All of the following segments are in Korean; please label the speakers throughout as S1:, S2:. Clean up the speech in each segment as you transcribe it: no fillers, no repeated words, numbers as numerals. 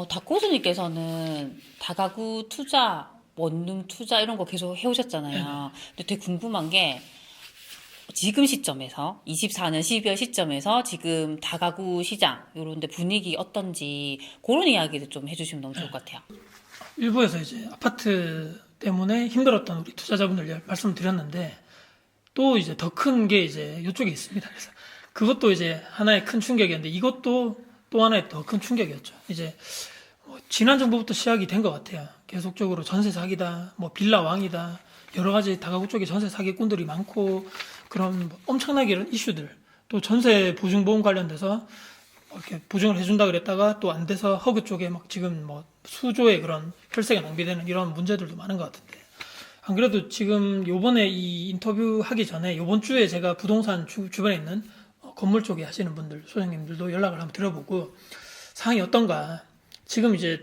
S1: 닥고수님께서는 다가구 투자, 원룸 투자 이런 거 계속 해오셨잖아요. 근데 되게 궁금한 게 지금 시점에서 24년 12월 시점에서 지금 다가구 시장 요런데 분위기 어떤지 그런 이야기도 좀 해주시면 너무 좋을 것 같아요.
S2: 일부에서 이제 아파트 때문에 힘들었던 우리 투자자분들 말씀드렸는데 또 이제 더 큰 게 이제 이쪽에 있습니다. 그래서 그것도 이제 하나의 큰 충격이었는데 이것도 또 하나의 더 큰 충격이었죠. 이제 지난 정부부터 시작이 된 것 같아요. 계속적으로 전세 사기다, 뭐 빌라 왕이다, 여러 가지 다가구 쪽에 전세 사기꾼들이 많고 그런 엄청나게 이런 이슈들, 또 전세 보증보험 관련돼서 이렇게 보증을 해준다 그랬다가 또 안 돼서 허그 쪽에 막 지금 뭐 수조의 그런 혈세가 낭비되는 이런 문제들도 많은 것 같은데 안 그래도 지금 요번에 이 인터뷰 하기 전에 요번 주에 제가 부동산 주변에 있는 건물 쪽에 하시는 분들, 소장님들도 연락을 한번 드려보고 상황이 어떤가. 지금 이제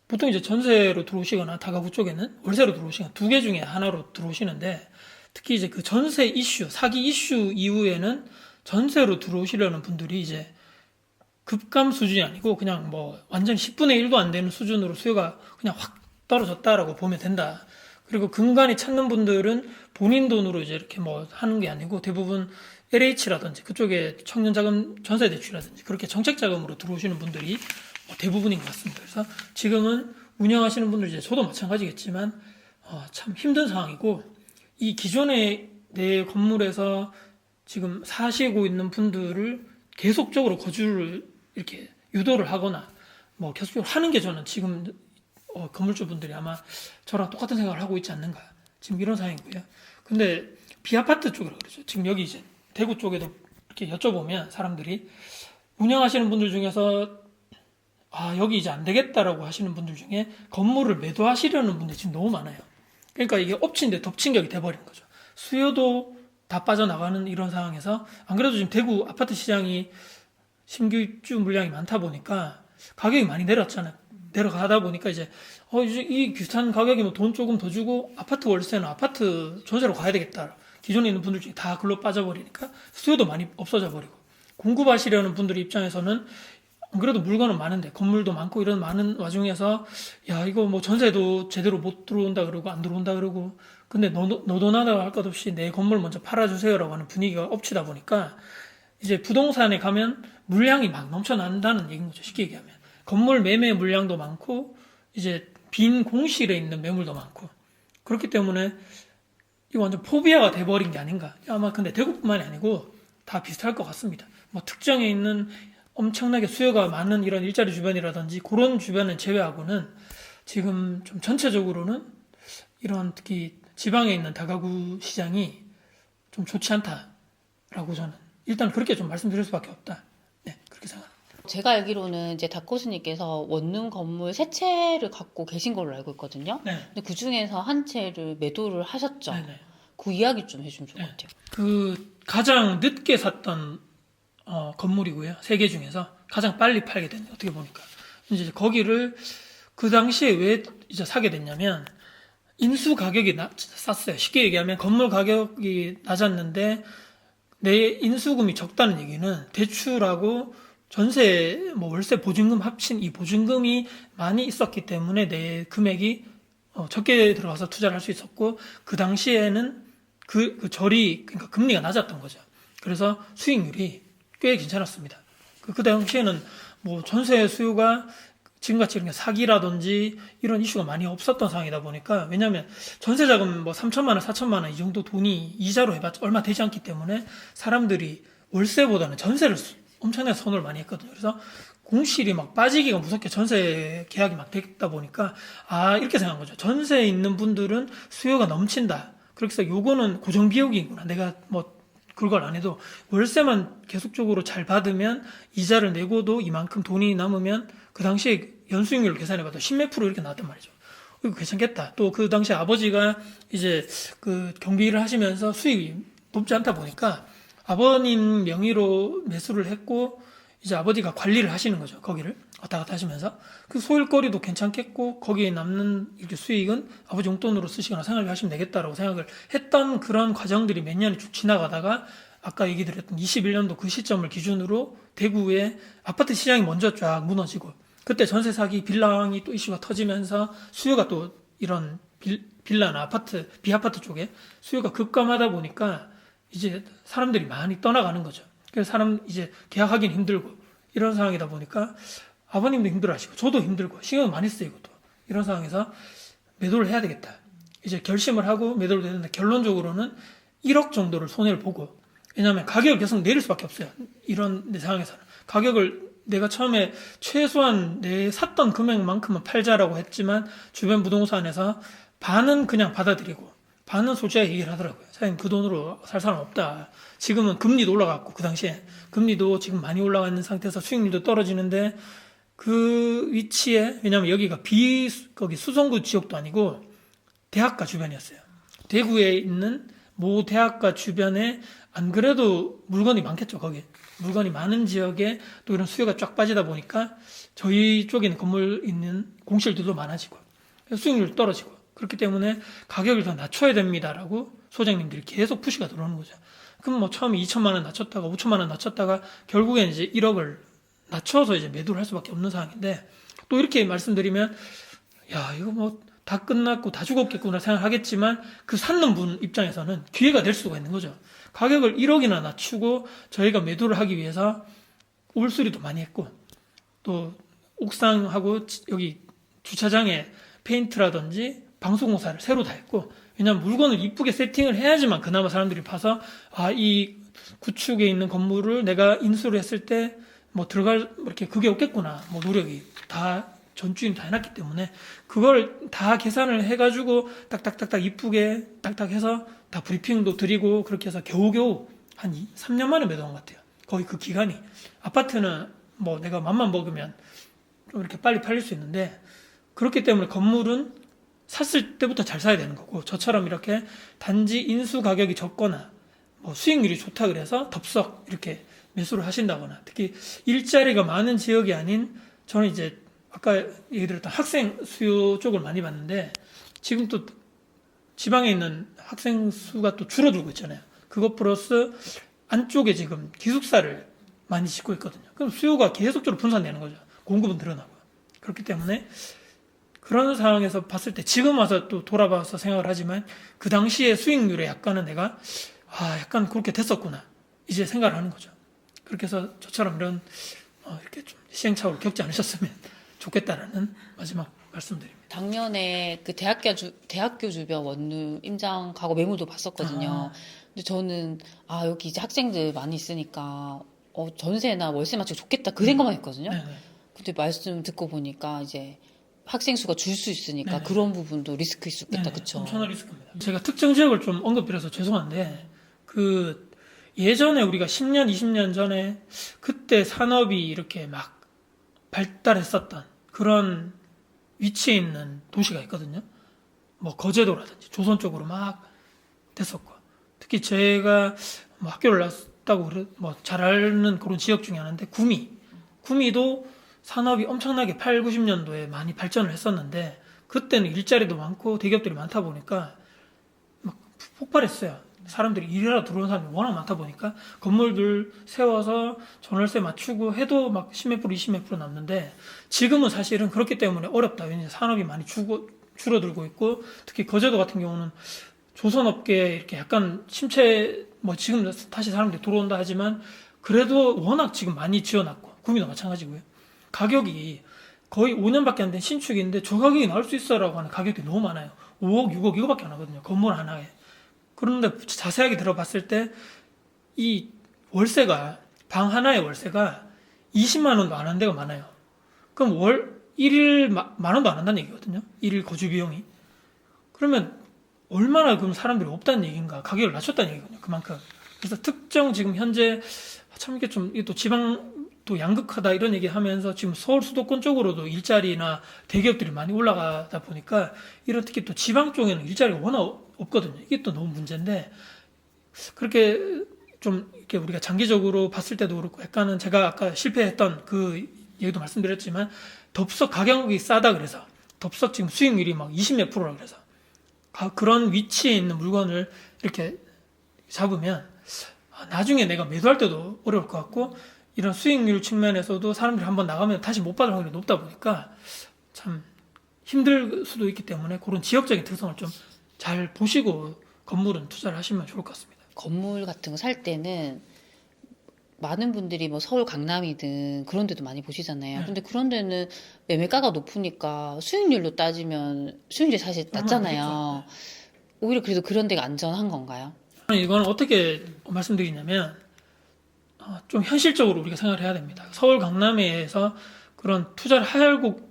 S2: 보통 이제 전세로 들어오시거나 다가구 쪽에는 월세로 들어오시거나 두 개 중에 하나로 들어오시는데 특히 이제 그 전세 이슈, 사기 이슈 이후에는 전세로 들어오시려는 분들이 이제 급감 수준이 아니고 그냥 뭐 완전 10분의 1도 안 되는 수준으로 수요가 그냥 확 떨어졌다라고 보면 된다. 그리고 근간이 찾는 분들은 본인 돈으로 이제 이렇게 뭐 하는 게 아니고 대부분 LH라든지 그쪽에 청년자금 전세대출이라든지 그렇게 정책자금으로 들어오시는 분들이 대부분인 것 같습니다. 그래서 지금은 운영하시는 분들 이제 저도 마찬가지겠지만 참 힘든 상황이고 이 기존의 내 건물에서 지금 사시고 있는 분들을 계속적으로 거주를 이렇게 유도를 하거나 뭐 계속적으로 하는 게 저는 지금 건물주분들이 아마 저랑 똑같은 생각을 하고 있지 않는가 지금 이런 상황이고요. 근데 비아파트 쪽이라고 그러죠. 지금 여기 이제 대구 쪽에도 이렇게 여쭤보면 사람들이 운영하시는 분들 중에서 여기 이제 안 되겠다라고 하시는 분들 중에 건물을 매도하시려는 분들이 지금 너무 많아요. 그러니까 이게 엎친 데 덮친 격이 돼버리는 거죠. 수요도 다 빠져나가는 이런 상황에서 안 그래도 지금 대구 아파트 시장이 신규 입주 물량이 많다 보니까 가격이 많이 내려갔잖아요. 내려가다 보니까 이제 이 비슷한 가격이면 돈 조금 더 주고 아파트 월세는 아파트 전세로 가야 되겠다. 기존에 있는 분들 중에 다 글로 빠져버리니까 수요도 많이 없어져 버리고 공급하시려는 분들 입장에서는 안 그래도 물건은 많은데 건물도 많고 이런 많은 와중에서 야 이거 뭐 전세도 제대로 못 들어온다 그러고 안 들어온다 그러고 근데 너도 나도 할 것 없이 내 건물 먼저 팔아주세요라고 하는 분위기가 엎치다 보니까 이제 부동산에 가면 물량이 막 넘쳐난다는 얘기인 거죠. 쉽게 얘기하면 건물 매매 물량도 많고 이제 빈 공실에 있는 매물도 많고 그렇기 때문에 이거 완전 포비아가 돼버린 게 아닌가. 아마 근데 대구뿐만이 아니고 다 비슷할 것 같습니다. 뭐 특정에 있는 엄청나게 수요가 많은 이런 일자리 주변이라든지 그런 주변은 제외하고는 지금 좀 전체적으로는 이런 특히 지방에 있는 다가구 시장이 좀 좋지 않다라고 저는 일단 그렇게 좀 말씀드릴 수밖에 없다. 네, 그렇게 생각합니다.
S1: 제가 알기로는 이제 닥고수님께서 원룸 건물 세 채를 갖고 계신 걸로 알고 있거든요.
S2: 네,
S1: 근데 그 중에서 한 채를 매도를 하셨죠.
S2: 네, 네.
S1: 그 이야기 좀 해주면 좋을 것 같아요.
S2: 그 가장 늦게 샀던 건물이고요. 세 개 중에서 가장 빨리 팔게 된 어떻게 보니까 이제 거기를 그 당시에 왜 이제 사게 됐냐면 인수 가격이 쌌어요. 쉽게 얘기하면 건물 가격이 낮았는데 내 인수금이 적다는 얘기는 대출하고 전세 뭐 월세 보증금 합친 이 보증금이 많이 있었기 때문에 내 금액이 적게 들어가서 투자를 할 수 있었고 그 당시에는 그 절이 그러니까 금리가 낮았던 거죠. 그래서 수익률이 꽤 괜찮았습니다. 그 당시에는 뭐 전세 수요가 지금같이 이런 사기라든지 이런 이슈가 많이 없었던 상황이다 보니까 왜냐하면 전세 자금 뭐 3천만 원, 4천만 원 이 정도 돈이 이자로 해봤자 얼마 되지 않기 때문에 사람들이 월세보다는 전세를 엄청나게 선호를 많이 했거든요. 그래서 공실이 막 빠지기가 무섭게 전세 계약이 막 됐다 보니까 이렇게 생각한 거죠. 전세에 있는 분들은 수요가 넘친다. 그래서 요거는 고정 비용이구나. 내가 뭐 그걸 안 해도 월세만 계속적으로 잘 받으면 이자를 내고도 이만큼 돈이 남으면 그 당시에 연수익률을 계산해봐도 10몇 프로 이렇게 나왔단 말이죠. 이거 괜찮겠다. 또 그 당시에 아버지가 이제 그 경비를 하시면서 수익이 높지 않다 보니까 아버님 명의로 매수를 했고 이제 아버지가 관리를 하시는 거죠. 거기를 왔다 갔다 하시면서 그 소일거리도 괜찮겠고 거기에 남는 이렇게 수익은 아버지 용돈으로 쓰시거나 생활비 하시면 되겠다라고 생각을 했던 그런 과정들이 몇 년이 쭉 지나가다가 아까 얘기 드렸던 21년도 그 시점을 기준으로 대구의 아파트 시장이 먼저 쫙 무너지고 그때 전세 사기 빌랑이 또 이슈가 터지면서 수요가 또 이런 빌라나 아파트, 비아파트 쪽에 수요가 급감하다 보니까 이제 사람들이 많이 떠나가는 거죠. 그래서 이제 계약하기는 힘들고 이런 상황이다 보니까 아버님도 힘들어하시고 저도 힘들고 신경 많이 쓰이고 또 이런 상황에서 매도를 해야 되겠다. 이제 결심을 하고 매도를 했는데 결론적으로는 1억 정도를 손해를 보고, 왜냐하면 가격을 계속 내릴 수밖에 없어요. 이런 상황에서는 가격을 내가 처음에 최소한 내 샀던 금액만큼은 팔자라고 했지만 주변 부동산에서 반은 그냥 받아들이고 반은 솔직하게 얘기를 하더라고요. 사장님 그 돈으로 살 사람 없다. 지금은 금리도 올라갔고 그 당시에 금리도 지금 많이 올라가 있는 상태에서 수익률도 떨어지는데 그 위치에, 왜냐면 여기가 거기 수성구 지역도 아니고 대학가 주변이었어요. 대구에 있는 모 대학가 주변에 안 그래도 물건이 많겠죠. 거기 물건이 많은 지역에 또 이런 수요가 쫙 빠지다 보니까 저희 쪽에는 건물 있는 공실들도 많아지고 수익률도 떨어지고, 그렇기 때문에 가격을 더 낮춰야 됩니다라고 소장님들이 계속 푸시가 들어오는 거죠. 그럼 뭐 처음에 2천만 원 낮췄다가 5천만 원 낮췄다가 결국엔 이제 1억을 낮춰서 이제 매도를 할 수밖에 없는 상황인데, 또 이렇게 말씀드리면 야 이거 뭐 다 끝났고 다 죽었겠구나 생각하겠지만 그 사는 분 입장에서는 기회가 될 수가 있는 거죠. 가격을 1억이나 낮추고 저희가 매도를 하기 위해서 울수리도 많이 했고 또 옥상하고 여기 주차장에 페인트라든지 방수공사를 새로 다 했고, 왜냐하면 물건을 이쁘게 세팅을 해야지만 그나마 사람들이 봐서 이 구축에 있는 건물을 내가 인수를 했을 때 뭐 들어갈 이렇게 그게 없겠구나, 뭐 노력이 다 전주인 다 해놨기 때문에 그걸 다 계산을 해가지고 딱딱딱딱 이쁘게 딱딱 해서 다 브리핑도 드리고 그렇게 해서 겨우겨우 한 3년 만에 매도한 것 같아요. 거의 그 기간이. 아파트는 뭐 내가 맘만 먹으면 좀 이렇게 빨리 팔릴 수 있는데, 그렇기 때문에 건물은 샀을 때부터 잘 사야 되는 거고, 저처럼 이렇게 단지 인수 가격이 적거나 뭐 수익률이 좋다 그래서 덥석 이렇게 매수를 하신다거나, 특히 일자리가 많은 지역이 아닌, 저는 이제 아까 얘기 드렸던 학생 수요 쪽을 많이 봤는데 지금 또 지방에 있는 학생 수가 또 줄어들고 있잖아요. 그것 플러스 안쪽에 지금 기숙사를 많이 짓고 있거든요. 그럼 수요가 계속적으로 분산되는 거죠. 공급은 늘어나고. 그렇기 때문에 그런 상황에서 봤을 때 지금 와서 또 돌아봐서 생각을 하지만 그 당시에 수익률에 약간은 내가 약간 그렇게 됐었구나 이제 생각을 하는 거죠. 그렇게 해서 저처럼 이런 이렇게 좀 시행착오를 겪지 않으셨으면 좋겠다라는 마지막 말씀드립니다.
S1: 작년에 그 대학교 주변 원룸 임장 가고 매물도 봤었거든요. 근데 저는 여기 이제 학생들 많이 있으니까 전세나 월세 맞추기 좋겠다 그 생각만 했거든요.
S2: 네네.
S1: 근데 말씀 듣고 보니까 이제 학생 수가 줄 수 있으니까
S2: 네네.
S1: 그런 부분도 리스크일 수 있겠다.
S2: 네네.
S1: 그쵸?
S2: 엄청난 리스크입니다. 제가 특정 지역을 좀 언급드려서 죄송한데 그 예전에 우리가 10년, 20년 전에 그때 산업이 이렇게 막 발달했었던 그런 위치에 있는 도시가 있거든요. 뭐 거제도라든지 조선 쪽으로 막 됐었고, 특히 제가 뭐 학교를 나왔다고 뭐 잘 아는 그런 지역 중에 하나인데 구미도 산업이 엄청나게 8, 90년도에 많이 발전을 했었는데 그때는 일자리도 많고 대기업들이 많다 보니까 막 폭발했어요. 사람들이 일하러 들어오는 사람이 워낙 많다 보니까 건물들 세워서 전월세 맞추고 해도 막 10몇 프로, 20몇 프로 남는데 지금은 사실은 그렇기 때문에 어렵다. 왜냐하면 산업이 많이 줄어들고 있고, 특히 거제도 같은 경우는 조선업계 이렇게 약간 침체, 뭐 지금 다시 사람들이 들어온다 하지만 그래도 워낙 지금 많이 지어놨고, 구미도 마찬가지고요. 가격이 거의 5년밖에 안 된 신축인데 저 가격이 나올 수 있어라고 하는 가격이 너무 많아요. 5억, 6억 이거밖에 안 하거든요. 건물 하나에. 그런데 자세하게 들어봤을 때 이 월세가, 방 하나의 월세가 20만 원도 안 하는 데가 많아요. 그럼 일일 만 원도 안 한다는 얘기거든요. 일일 거주 비용이. 그러면 얼마나 그럼 사람들이 없다는 얘기인가, 가격을 낮췄다는 얘기거든요. 그만큼. 그래서 특정 지금 현재 참 이게 좀 또 지방 또 양극화다 이런 얘기 하면서 지금 서울 수도권 쪽으로도 일자리나 대기업들이 많이 올라가다 보니까 이런 특히 또 지방 쪽에는 일자리가 워낙 없거든요. 이게 또 너무 문제인데, 그렇게 좀 이렇게 우리가 장기적으로 봤을 때도 그렇고 약간은 제가 아까 실패했던 그 얘기도 말씀드렸지만 덥석 가격이 싸다 그래서 덥석 지금 수익률이 막 20몇 프로라 그래서 그런 위치에 있는 물건을 이렇게 잡으면 나중에 내가 매도할 때도 어려울 것 같고, 이런 수익률 측면에서도 사람들이 한번 나가면 다시 못 받을 확률이 높다 보니까 참 힘들 수도 있기 때문에 그런 지역적인 특성을 좀 잘 보시고 건물은 투자를 하시면 좋을 것 같습니다.
S1: 건물 같은 거 살 때는 많은 분들이 뭐 서울 강남이든 그런 데도 많이 보시잖아요.
S2: 네.
S1: 근데 그런 데는 매매가가 높으니까 수익률로 따지면 수익률이 사실 낮잖아요. 오히려 그래도 그런 데가 안전한 건가요?
S2: 이건 어떻게 말씀드리냐면 좀 현실적으로 우리가 생각을 해야 됩니다. 서울 강남에서 그런 투자를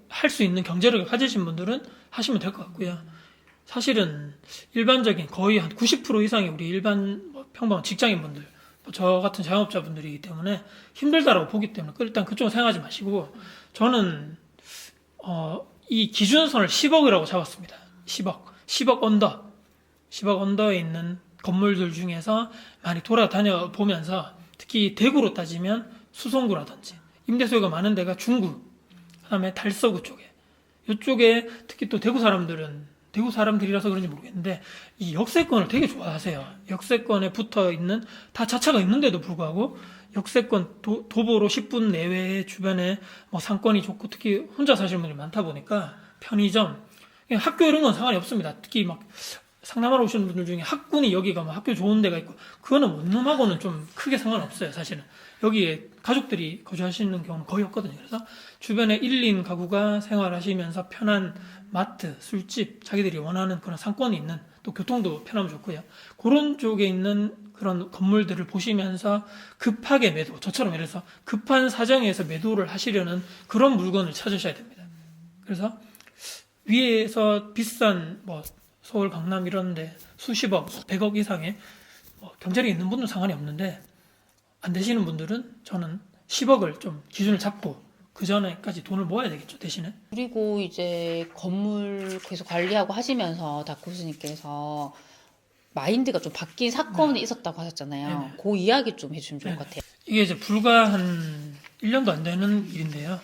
S2: 할 수 있는 경제력을 가지신 분들은 하시면 될 것 같고요. 사실은 일반적인 거의 한 90% 이상이 우리 일반 평범한 직장인분들, 저 같은 자영업자분들이기 때문에 힘들다라고 보기 때문에 일단 그쪽은 생각하지 마시고 저는 이 기준선을 10억이라고 잡았습니다. 10억 언더, 10억 언더에 있는 건물들 중에서 많이 돌아다녀 보면서 특히 대구로 따지면 수성구라든지 임대소유가 많은 데가 중구, 그다음에 달서구 쪽에 이쪽에 특히 또 대구 사람들이라서 그런지 모르겠는데 이 역세권을 되게 좋아하세요. 역세권에 붙어 있는 다 자차가 있는데도 불구하고 역세권 도보로 10분 내외의 주변에 뭐 상권이 좋고 특히 혼자 사시는 분들이 많다 보니까 편의점, 그냥 학교 이런 건 상관이 없습니다. 특히 막 상담하러 오시는 분들 중에 학군이 여기가 뭐 학교 좋은 데가 있고 그거는 원룸하고는 좀 크게 상관없어요. 사실은 여기에 가족들이 거주하시는 경우는 거의 없거든요. 그래서 주변에 1인 가구가 생활하시면서 편한 마트, 술집, 자기들이 원하는 그런 상권이 있는 또 교통도 편하면 좋고요. 그런 쪽에 있는 그런 건물들을 보시면서 급하게 매도, 저처럼 예를 들어서 급한 사정에서 매도를 하시려는 그런 물건을 찾으셔야 됩니다. 그래서 위에서 비싼 뭐 서울, 강남 이런데 수십억, 100억 이상의 경제력이 있는 분들은 상관이 없는데 안 되시는 분들은 저는 10억을 좀 기준을 잡고 그 전에까지 돈을 모아야 되겠죠, 대신에.
S1: 그리고 이제 건물 계속 관리하고 하시면서 다쿠스님께서 마인드가 좀 바뀐 사건이 있었다고 하셨잖아요.
S2: 네네.
S1: 그 이야기 좀 해주시면 좋을 것 같아요.
S2: 이게 이제 불과 한 1년도 안 되는 일인데요.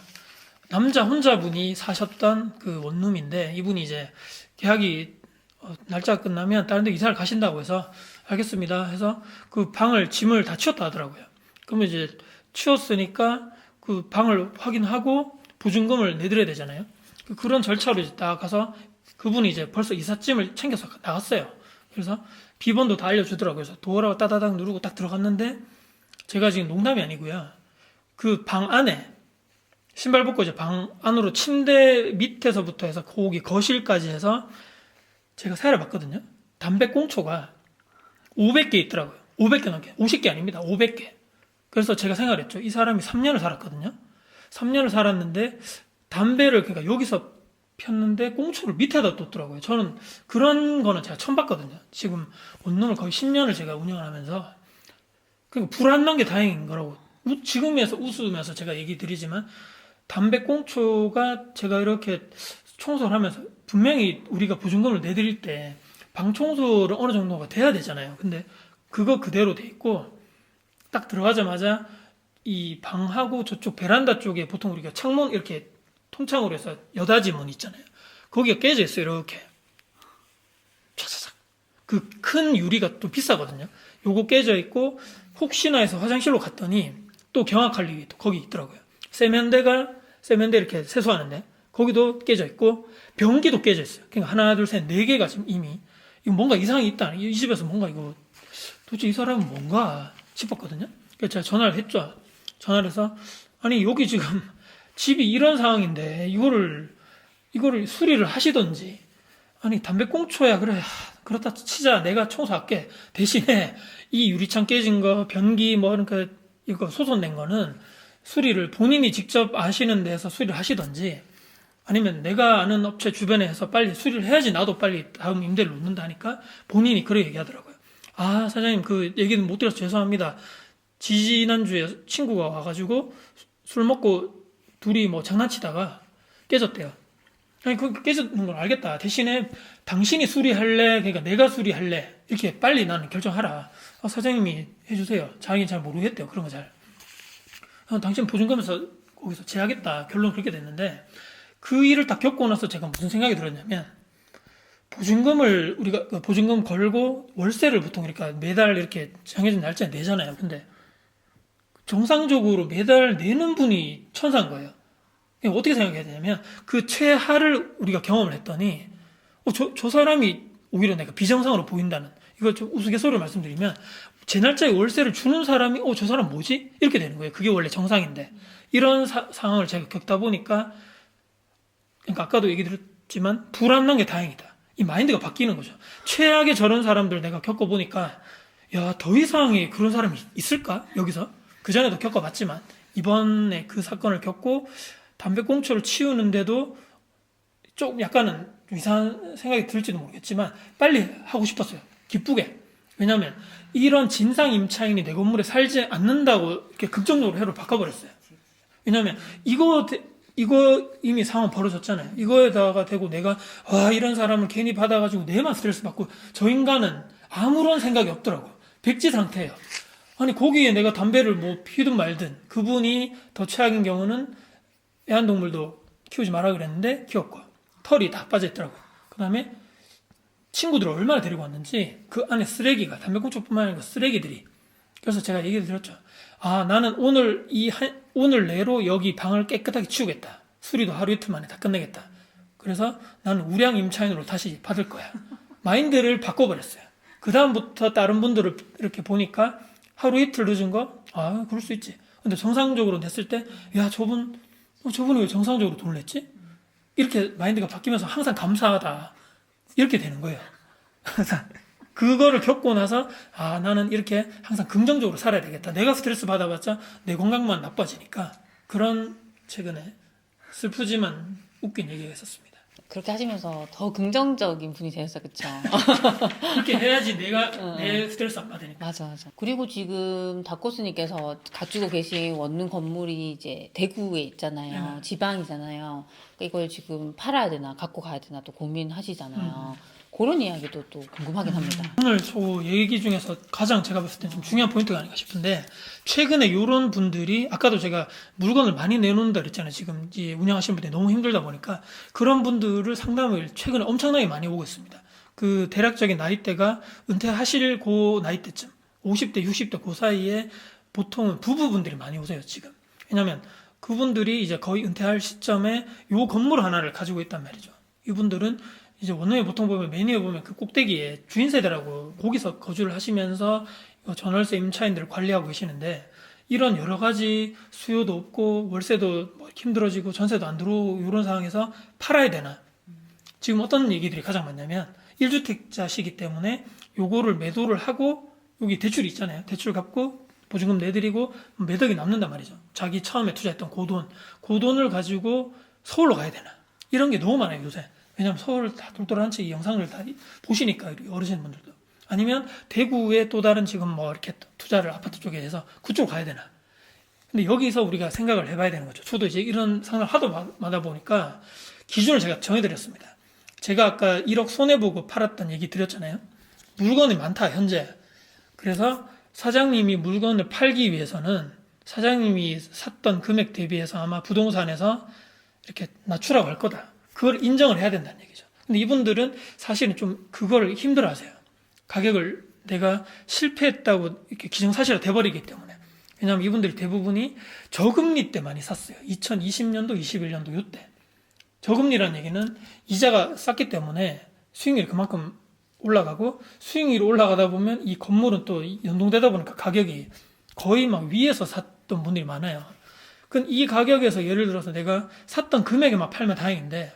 S2: 남자 혼자분이 사셨던 그 원룸인데 이분이 이제 계약이 날짜가 끝나면 다른 데 이사를 가신다고 해서 알겠습니다 해서 그 방을 짐을 다 치웠다 하더라고요. 그러면 이제 치웠으니까 그 방을 확인하고 보증금을 내드려야 되잖아요. 그런 절차로 이제 딱 가서 그분이 이제 벌써 이삿짐을 챙겨서 나갔어요. 그래서 비번도 다 알려주더라고요. 그래서 도어라고 따다닥 누르고 딱 들어갔는데 제가 지금 농담이 아니고요. 그 방 안에 신발 벗고 이제 방 안으로 침대 밑에서부터 해서 거기 거실까지 해서 제가 세알을 봤거든요. 담배꽁초가 500개 있더라고요. 500개 넘게. 50개 아닙니다. 500개. 그래서 제가 생각을 했죠. 이 사람이 3년을 살았거든요. 3년을 살았는데 담배를 그러니까 여기서 폈는데 꽁초를 밑에다 뒀더라고요. 저는 그런 거는 제가 처음 봤거든요. 지금 원룸을 거의 10년을 제가 운영을 하면서 그러니까 불 안 난 게 다행인 거라고 지금에서 웃으면서 제가 얘기 드리지만 담배 꽁초가 제가 이렇게 청소를 하면서 분명히 우리가 보증금을 내드릴 때 방 청소를 어느 정도가 돼야 되잖아요. 근데 그거 그대로 돼 있고 딱 들어가자마자 이 방하고 저쪽 베란다 쪽에 보통 우리가 창문 이렇게 통창으로 해서 여닫이 문 있잖아요. 거기가 깨져 있어요. 이렇게 촥촥촥 그 큰 유리가 또 비싸거든요. 요거 깨져 있고 혹시나 해서 화장실로 갔더니 또 경악할 일이 또 거기 있더라고요. 세면대 이렇게 세수하는데 거기도 깨져 있고 변기도 깨져 있어요. 그러니까 하나, 둘, 셋, 네 개가 지금 이미 이거 뭔가 이상이 있다. 이 집에서 뭔가 이거 도대체 이 사람은 뭔가 싶었거든요. 그래서 제가 전화를 했죠. 전화를 해서 아니 여기 지금 집이 이런 상황인데 이거를 수리를 하시던지 아니 담배꽁초야 그래 그렇다 치자 내가 청소할게 대신에 이 유리창 깨진 거 변기 뭐 그러니까 이거 소손된 거는 수리를 본인이 직접 아시는 데서 수리를 하시던지 아니면 내가 아는 업체 주변에 해서 빨리 수리를 해야지 나도 빨리 다음 임대를 놓는다니까 본인이 그렇게 얘기하더라고요. 아 사장님 그 얘기는 못 드려서 죄송합니다. 지난주에 친구가 와가지고 술 먹고 둘이 뭐 장난치다가 깨졌대요. 아니 그 깨졌는 걸 알겠다. 대신에 당신이 수리할래? 그러니까 내가 수리할래? 이렇게 빨리 나는 결정하라. 아, 사장님이 해주세요. 자기는 잘 모르겠대요. 그런 거 잘. 당신 보증금에서 거기서 제하겠다. 결론 그렇게 됐는데 그 일을 딱 겪고 나서 제가 무슨 생각이 들었냐면 보증금을 우리가 보증금 걸고 월세를 보통 그러니까 매달 이렇게 정해진 날짜에 내잖아요. 근데 정상적으로 매달 내는 분이 천사인 거예요. 그러니까 어떻게 생각해야 되냐면 그 최하를 우리가 경험을 했더니 저 사람이 오히려 내가 비정상으로 보인다는, 이걸 좀 우스갯소리로 말씀드리면 제 날짜에 월세를 주는 사람이 저 사람 뭐지? 이렇게 되는 거예요. 그게 원래 정상인데 이런 상황을 제가 겪다 보니까, 그러니까 아까도 얘기 드렸지만 불안한 게 다행이다. 이 마인드가 바뀌는 거죠. 최악의 저런 사람들 내가 겪어보니까 야, 더 이상의 그런 사람이 있을까? 여기서 그전에도 겪어봤지만 이번에 그 사건을 겪고 담배꽁초를 치우는데도 좀 약간은 좀 이상한 생각이 들지도 모르겠지만 빨리 하고 싶었어요. 기쁘게. 왜냐하면 이런 진상 임차인이 내 건물에 살지 않는다고 이렇게 극적으로 해로 바꿔버렸어요. 왜냐하면 이거 이미 상황 벌어졌잖아요. 이거에다가 대고 내가 이런 사람을 괜히 받아가지고 내만 스트레스 받고, 저 인간은 아무런 생각이 없더라고. 백지 상태예요. 아니 거기에 내가 담배를 뭐 피든 말든, 그분이 더 최악인 경우는 애완동물도 키우지 마라 그랬는데 키웠고 털이 다 빠져있더라고요. 그 다음에 친구들을 얼마나 데리고 왔는지 그 안에 쓰레기가, 담배꽁초뿐만 아니라 쓰레기들이. 그래서 제가 얘기를 드렸죠. 나는 오늘 내로 여기 방을 깨끗하게 치우겠다. 수리도 하루 이틀 만에 다 끝내겠다. 그래서 나는 우량 임차인으로 다시 받을 거야. 마인드를 바꿔버렸어요. 그 다음부터 다른 분들을 이렇게 보니까 하루 이틀 늦은 거, 그럴 수 있지. 근데 정상적으로 냈을 때, 야, 저분이 왜 정상적으로 돈을 냈지? 이렇게 마인드가 바뀌면서 항상 감사하다. 이렇게 되는 거예요. 그거를 겪고 나서 나는 이렇게 항상 긍정적으로 살아야 되겠다. 내가 스트레스 받아봤자 내 건강만 나빠지니까. 그런 최근에 슬프지만 웃긴 얘기가 있었습니다.
S1: 그렇게 하시면서 더 긍정적인 분이 되셨어요, 그쵸?
S2: 그렇게 해야지 내가 내 스트레스 안 받으니까.
S1: 맞아. 그리고 지금 닥코스님께서 가지고 계신 원룸 건물이 이제 대구에 있잖아요. 지방이잖아요. 그러니까 이걸 지금 팔아야 되나, 갖고 가야 되나 또 고민하시잖아요. 그런 이야기도 또 궁금하긴 합니다.
S2: 오늘 저 얘기 중에서 가장 제가 봤을 때 좀 중요한 포인트가 아닌가 싶은데, 최근에 이런 분들이, 아까도 제가 물건을 많이 내놓는다 그랬잖아요. 지금 이제 운영하시는 분들이 너무 힘들다 보니까 그런 분들을 상담을 최근에 엄청나게 많이 오고 있습니다. 그 대략적인 나이대가 은퇴하실 그 나이대쯤 50대, 60대 그 사이에 보통은 부부분들이 많이 오세요, 지금. 왜냐면 그분들이 이제 거의 은퇴할 시점에 요 건물 하나를 가지고 있단 말이죠. 이분들은 이제 원룸에 보통 보면 메뉴에 보면 그 꼭대기에 주인 세대라고 거기서 거주를 하시면서 전월세 임차인들을 관리하고 계시는데, 이런 여러 가지 수요도 없고 월세도 뭐 힘들어지고 전세도 안 들어오고 이런 상황에서 팔아야 되나? 지금 어떤 얘기들이 가장 많냐면 1주택자시기 때문에 요거를 매도를 하고 여기 대출이 있잖아요. 대출 갚고 보증금 내드리고 매덕이 남는단 말이죠. 자기 처음에 투자했던 그 돈을 가지고 서울로 가야 되나? 이런 게 너무 많아요, 요새. 왜냐면 서울 다 똘똘한 채 이 영상을 다 보시니까, 어르신분들도. 아니면 대구에 또 다른 지금 뭐 이렇게 투자를 아파트 쪽에 해서 그쪽 가야 되나. 근데 여기서 우리가 생각을 해봐야 되는 거죠. 저도 이제 이런 상황을 하도 마다 보니까 기준을 제가 정해드렸습니다. 제가 아까 1억 손해보고 팔았던 얘기 드렸잖아요. 물건이 많다, 현재. 그래서 사장님이 물건을 팔기 위해서는 사장님이 샀던 금액 대비해서 아마 부동산에서 이렇게 낮추라고 할 거다. 그걸 인정을 해야 된다는 얘기죠. 근데 이분들은 사실은 좀 그걸 힘들어 하세요. 가격을 내가 실패했다고 이렇게 기정사실화 돼버리기 때문에. 왜냐하면 이분들이 대부분이 저금리 때 많이 샀어요. 2020년도, 21년도 요때. 저금리라는 얘기는 이자가 쌌기 때문에 수익률이 그만큼 올라가고, 수익률이 올라가다 보면 이 건물은 또 연동되다 보니까 가격이 거의 막 위에서 샀던 분들이 많아요. 그럼 이 가격에서 예를 들어서 내가 샀던 금액에만 팔면 다행인데,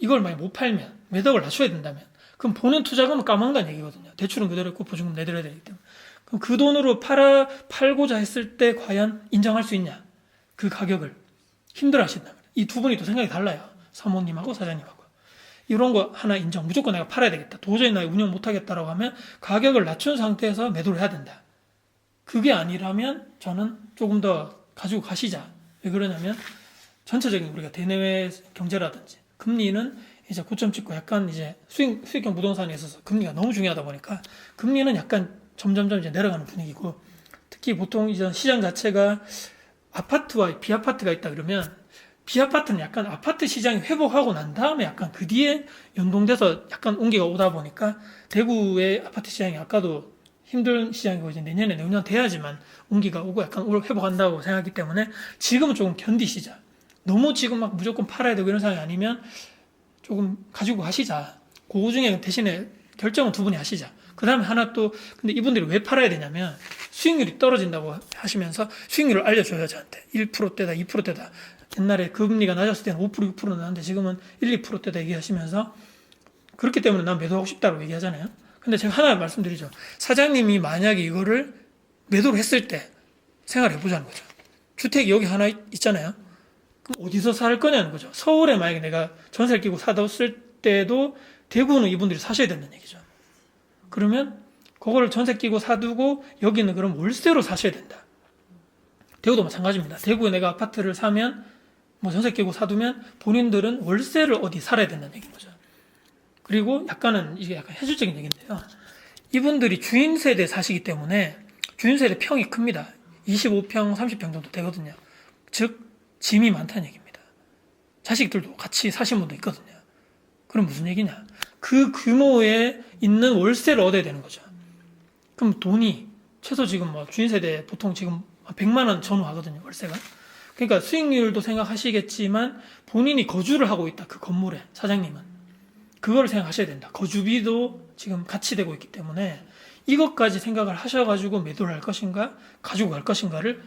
S2: 이걸 만약 못 팔면, 매덕을 낮춰야 된다면, 그럼 보낸 투자금은 까먹는다는 얘기거든요. 대출은 그대로 있고 보증금 내드려야 되기 때문에. 그럼 그 돈으로 팔고자 했을 때 과연 인정할 수 있냐? 그 가격을 힘들어 하신다면. 이 두 분이 또 생각이 달라요. 사모님하고 사장님하고. 이런 거 하나 인정. 무조건 내가 팔아야 되겠다. 도저히 나 운영 못 하겠다라고 하면 가격을 낮춘 상태에서 매도를 해야 된다. 그게 아니라면 저는 조금 더 가지고 가시자. 왜 그러냐면 전체적인 우리가 대내외 경제라든지 금리는 이제 고점 찍고 약간 이제 수익형 부동산에 있어서 금리가 너무 중요하다 보니까 금리는 약간 점점점 이제 내려가는 분위기고, 특히 보통 이제 시장 자체가 아파트와 비아파트가 있다 그러면, 비아파트는 약간 아파트 시장이 회복하고 난 다음에 약간 그 뒤에 연동돼서 약간 온기가 오다 보니까 대구의 아파트 시장이 아까도 힘든 시장이고 이제 내년에 내후년 돼야지만 운기가 오고 약간 회복한다고 생각하기 때문에 지금은 조금 견디시자. 너무 지금 막 무조건 팔아야 되고 이런 상황이 아니면 조금 가지고 가시자. 그 중에 대신에 결정은 두 분이 하시자. 그 다음에 하나 또, 근데 이분들이 왜 팔아야 되냐면 수익률이 떨어진다고 하시면서 수익률을 알려줘요, 저한테. 1%대다, 2%대다. 옛날에 금리가 낮았을 때는 5%, 6% 나왔는데 지금은 1, 2%대다 얘기하시면서 그렇기 때문에 난 매도하고 싶다고 얘기하잖아요. 근데 제가 하나 말씀드리죠. 사장님이 만약에 이거를 매도를 했을 때 생각을 해보자는 거죠. 주택이 여기 하나 있잖아요. 그럼 어디서 살 거냐는 거죠. 서울에 만약에 내가 전세를 끼고 사뒀을 때도 대구는 이분들이 사셔야 된다는 얘기죠. 그러면 그거를 전세 끼고 사두고 여기는 그럼 월세로 사셔야 된다. 대구도 마찬가지입니다. 대구에 내가 아파트를 사면 뭐 전세 끼고 사두면 본인들은 월세를 어디 살아야 된다는 얘기인 거죠. 그리고 약간은 이게 약간 해줄적인 얘기인데요. 이분들이 주인 세대 사시기 때문에 주인 세대 평이 큽니다. 25평, 30평 정도 되거든요. 즉 짐이 많다는 얘기입니다. 자식들도 같이 사신 분도 있거든요. 그럼 무슨 얘기냐? 그 규모에 있는 월세를 얻어야 되는 거죠. 그럼 돈이 최소 지금 뭐 주인 세대 보통 지금 100만 원 전후 하거든요, 월세가. 그러니까 수익률도 생각하시겠지만 본인이 거주를 하고 있다, 그 건물에, 사장님은. 그걸 생각하셔야 된다. 거주비도 지금 같이 되고 있기 때문에 이것까지 생각을 하셔가지고 매도를 할 것인가, 가지고 갈 것인가를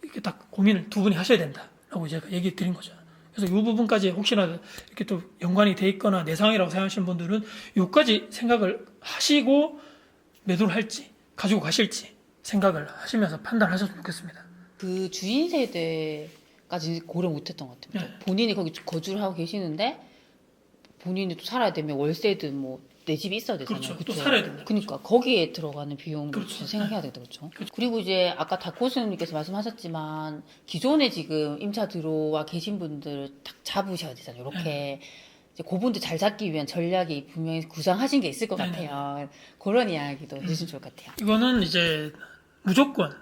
S2: 이렇게 딱 고민을 두 분이 하셔야 된다라고 제가 얘기 드린 거죠. 그래서 이 부분까지 혹시나 이렇게 또 연관이 돼 있거나 내상이라고 생각하시는 분들은 요까지 생각을 하시고 매도를 할지, 가지고 가실지 생각을 하시면서 판단하셨으면 좋겠습니다.
S1: 그 주인 세대까지 고려 못했던 것 같아요.
S2: 네.
S1: 본인이 거기 거주를 하고 계시는데 본인이 또 살아야 되면 월세든 뭐 내 집이 있어야 되잖아요.
S2: 그렇죠.
S1: 그쵸?
S2: 또 살아야 된다.
S1: 그러니까 거기에 들어가는 비용도
S2: 그렇죠.
S1: 생각해야 되겠다. 그렇죠.
S2: 그렇죠.
S1: 그리고 이제 아까 닥코스님께서 말씀하셨지만 기존에 지금 임차 들어와 계신 분들 딱 잡으셔야 되잖아요. 이렇게 이제 그분들 잘 잡기 위한 전략이 분명히 구상하신 게 있을 것
S2: 네네.
S1: 같아요. 그런 이야기도 해주시면 좋을 것 같아요.
S2: 이거는 이제 무조건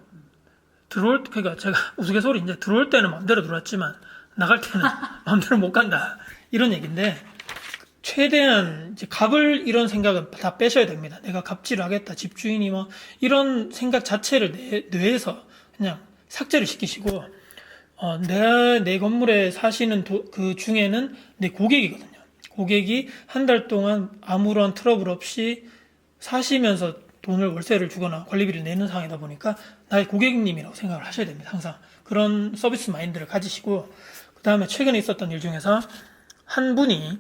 S2: 그러니까 제가 우스갯소리 이제 들어올 때는 마음대로 들어왔지만 나갈 때는 마음대로 못 간다. 이런 얘기인데 최대한 이제 값을 이런 생각은 다 빼셔야 됩니다. 내가 값질을 하겠다. 집주인이 뭐 이런 생각 자체를 뇌에서 그냥 삭제를 시키시고 내 건물에 사시는 그 중에는 내 고객이거든요. 고객이 한 달 동안 아무런 트러블 없이 사시면서 돈을 월세를 주거나 관리비를 내는 상황이다 보니까 나의 고객님이라고 생각을 하셔야 됩니다. 항상 그런 서비스 마인드를 가지시고 그 다음에 최근에 있었던 일 중에서 한 분이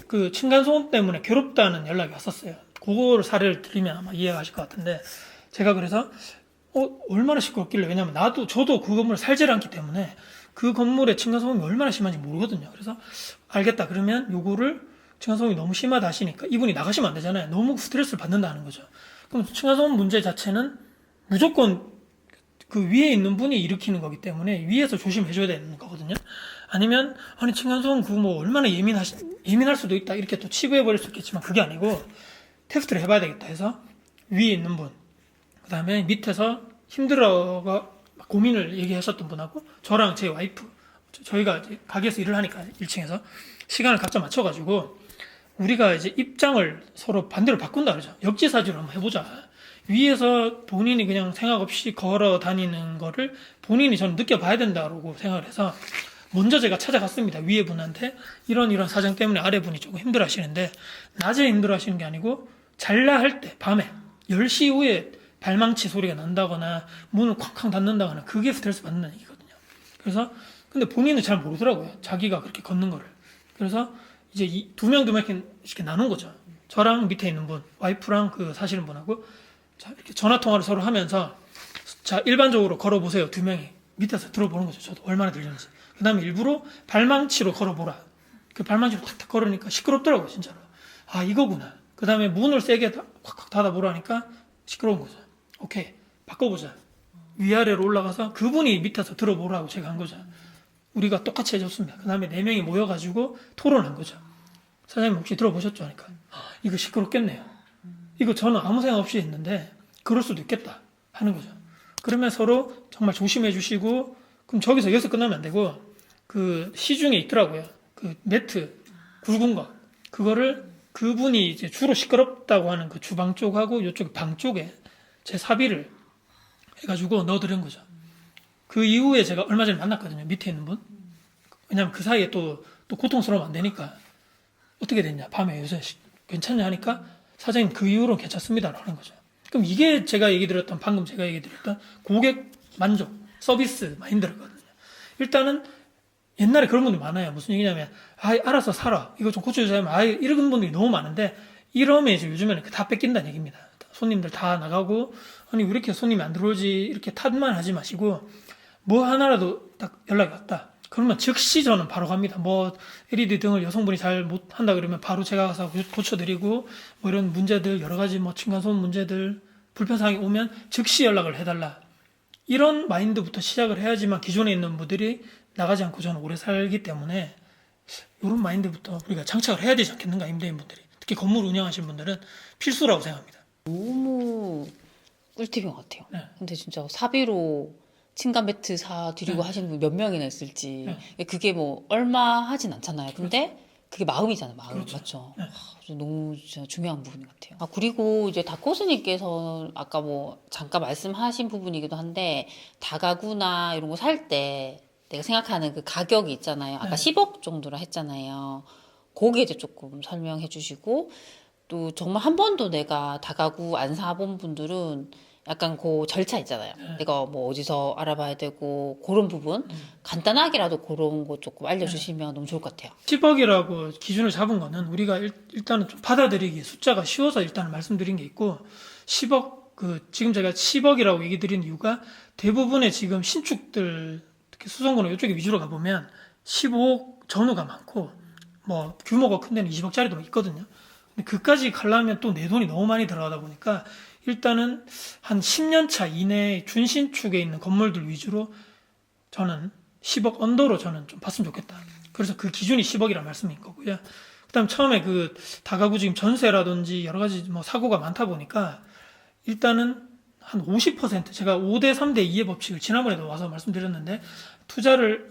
S2: 그 층간소음 때문에 괴롭다는 연락이 왔었어요. 그거를 사례를 들으면 아마 이해하실 것 같은데 제가 그래서 얼마나 시끄럽길래 왜냐면 저도 그 건물에 살질 않기 때문에 그 건물의 층간소음이 얼마나 심한지 모르거든요. 그래서 알겠다 그러면 요거를 층간소음이 너무 심하다 하시니까 이분이 나가시면 안 되잖아요. 너무 스트레스를 받는다는 거죠. 그럼 층간소음 문제 자체는 무조건 그 위에 있는 분이 일으키는 거기 때문에 위에서 조심해줘야 되는 거거든요. 아니면 아니 층간소음 그거 뭐 얼마나 예민할 수도 있다 이렇게 또 치부해버릴 수 있겠지만 그게 아니고 테스트를 해봐야 되겠다 해서 위에 있는 분 그 다음에 밑에서 힘들어가 고민을 얘기하셨던 분하고 저랑 제 와이프 저희가 이제 가게에서 일을 하니까 1층에서 시간을 각자 맞춰가지고 우리가 이제 입장을 서로 반대로 바꾼다 그러죠. 역지사지로 한번 해보자. 위에서 본인이 그냥 생각 없이 걸어 다니는 거를 본인이 저는 느껴봐야 된다고 생각을 해서 먼저 제가 찾아갔습니다. 위에 분한테 이런 사정 때문에 아래 분이 조금 힘들어 하시는데 낮에 힘들어 하시는 게 아니고 잘라 할 때 밤에 10시 이후에 발망치 소리가 난다거나 문을 쾅쾅 닫는다거나 그게 스트레스 받는 얘기거든요. 그래서 근데 본인은 잘 모르더라고요. 자기가 그렇게 걷는 거를. 그래서 이제 두 명 이렇게 나눈 거죠. 저랑 밑에 있는 분, 와이프랑 그 사시는 분하고 자, 이렇게 전화 통화를 서로 하면서 자, 일반적으로 걸어보세요. 두 명이. 밑에서 들어보는 거죠. 저도 얼마나 들리는지. 그 다음에 일부러 발망치로 걸어보라. 그 발망치로 탁탁 걸으니까 시끄럽더라고요. 진짜로. 아, 이거구나. 그 다음에 문을 세게 콱콱 닫아보라니까 시끄러운 거죠. 오케이. 바꿔보자. 위아래로 올라가서 그분이 밑에서 들어보라고 제가 한 거죠. 우리가 똑같이 해줬습니다. 그 다음에 4명이 모여가지고 토론한 거죠. 사장님 혹시 들어보셨죠? 하니까 이거 시끄럽겠네요. 이거 저는 아무 생각 없이 했는데 그럴 수도 있겠다 하는 거죠. 그러면 서로 정말 조심해 주시고 그럼 여기서 끝나면 안 되고 그 시중에 있더라고요. 그 매트 굵은 거 그거를 그분이 이제 주로 시끄럽다고 하는 그 주방 쪽하고 이쪽 방 쪽에 제 사비를 해가지고 넣어드린 거죠. 그 이후에 제가 얼마 전에 만났거든요. 밑에 있는 분. 왜냐면 그 사이에 또 고통스러우면 안 되니까. 어떻게 됐냐. 밤에 요새 괜찮냐 하니까 사장님 그 이후로는 괜찮습니다라고 하는 거죠. 그럼 이게 방금 제가 얘기 드렸던 고객 만족, 서비스 마인드거든요. 일단은 옛날에 그런 분들이 많아요. 무슨 얘기냐면, 알아서 살아. 이거 좀 고쳐주세요. 이런 분들이 너무 많은데, 이러면 이제 요즘에는 다 뺏긴다는 얘기입니다. 손님들 다 나가고, 아니, 왜 이렇게 손님이 안 들어오지? 이렇게 탓만 하지 마시고, 뭐 하나라도 딱 연락이 왔다. 그러면 즉시 저는 바로 갑니다. 뭐, LED 등을 여성분이 잘 못한다 그러면 바로 제가 가서 고쳐드리고, 뭐 이런 문제들, 여러 가지 뭐 층간소음 문제들, 불편사항이 오면 즉시 연락을 해달라. 이런 마인드부터 시작을 해야지만 기존에 있는 분들이 나가지 않고 저는 오래 살기 때문에 이런 마인드부터 우리가 장착을 해야 되지 않겠는가, 임대인분들이. 특히 건물 운영하시는 분들은 필수라고 생각합니다.
S1: 너무 꿀팁인 것 같아요.
S2: 네.
S1: 근데 진짜 사비로 침간 매트 사드리고 하시는 분 몇 명이나 있을지. 그게 뭐 얼마 하진 않잖아요. 근데 그게 마음이잖아요, 마음.
S2: 그렇죠.
S1: 맞죠?
S2: 네.
S1: 그래서 너무 진짜 중요한 부분 같아요. 그리고 이제 다코스님께서 아까 뭐 잠깐 말씀하신 부분이기도 한데, 다가구나 이런 거 살 때 내가 생각하는 그 가격이 있잖아요. 아까 10억 정도라 했잖아요. 거기에 이제 조금 설명해 주시고, 또 정말 한 번도 내가 다가구 안 사본 분들은 약간 그 절차 있잖아요. 내가 뭐 어디서 알아봐야 되고 그런 부분 간단하게라도 그런 거 조금 알려주시면 너무 좋을 것 같아요.
S2: 10억이라고 기준을 잡은 거는 우리가 일단은 좀 받아들이기 숫자가 쉬워서 일단 말씀드린 게 있고, 10억, 지금 제가 10억이라고 얘기 드린 이유가 대부분의 지금 신축들, 특히 수성구는 이쪽에 위주로 가보면 15억 전후가 많고, 뭐 규모가 큰 데는 20억짜리도 있거든요. 근데 그까지 가려면 또 내 돈이 너무 많이 들어가다 보니까 일단은 한 10년 차 이내에 준신축에 있는 건물들 위주로 저는 10억 언더로 저는 좀 봤으면 좋겠다. 그래서 그 기준이 10억이란 말씀인 거고요. 그다음 처음에 다가구 지금 전세라든지 여러 가지 뭐 사고가 많다 보니까 일단은 한 50% 제가 5대 3대 2의 법칙을 지난번에도 와서 말씀드렸는데, 투자를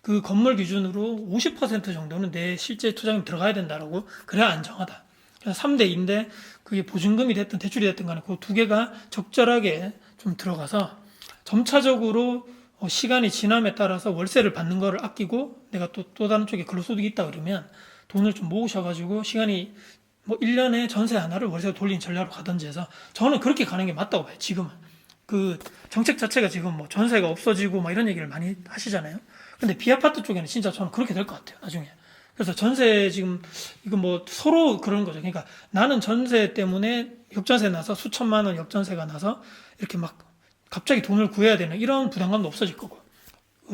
S2: 그 건물 기준으로 50% 정도는 내 실제 투자금이 들어가야 된다라고, 그래야 안정하다. 그래서 3대 2인데 그게 보증금이 됐든 대출이 됐든 간에 그 두 개가 적절하게 좀 들어가서 점차적으로 시간이 지남에 따라서 월세를 받는 거를 아끼고, 내가 또 다른 쪽에 근로소득이 있다 그러면 돈을 좀 모으셔가지고 시간이 뭐 1년에 전세 하나를 월세로 돌린 전략으로 가든지 해서 저는 그렇게 가는 게 맞다고 봐요. 지금은 그 정책 자체가 지금 뭐 전세가 없어지고 막 이런 얘기를 많이 하시잖아요. 근데 비아파트 쪽에는 진짜 저는 그렇게 될 것 같아요, 나중에. 그래서 전세 지금 이거 뭐 서로 그런 거죠. 그러니까 나는 전세 때문에 역전세 나서 수천만 원 역전세가 나서 이렇게 막 갑자기 돈을 구해야 되는 이런 부담감도 없어질 거고,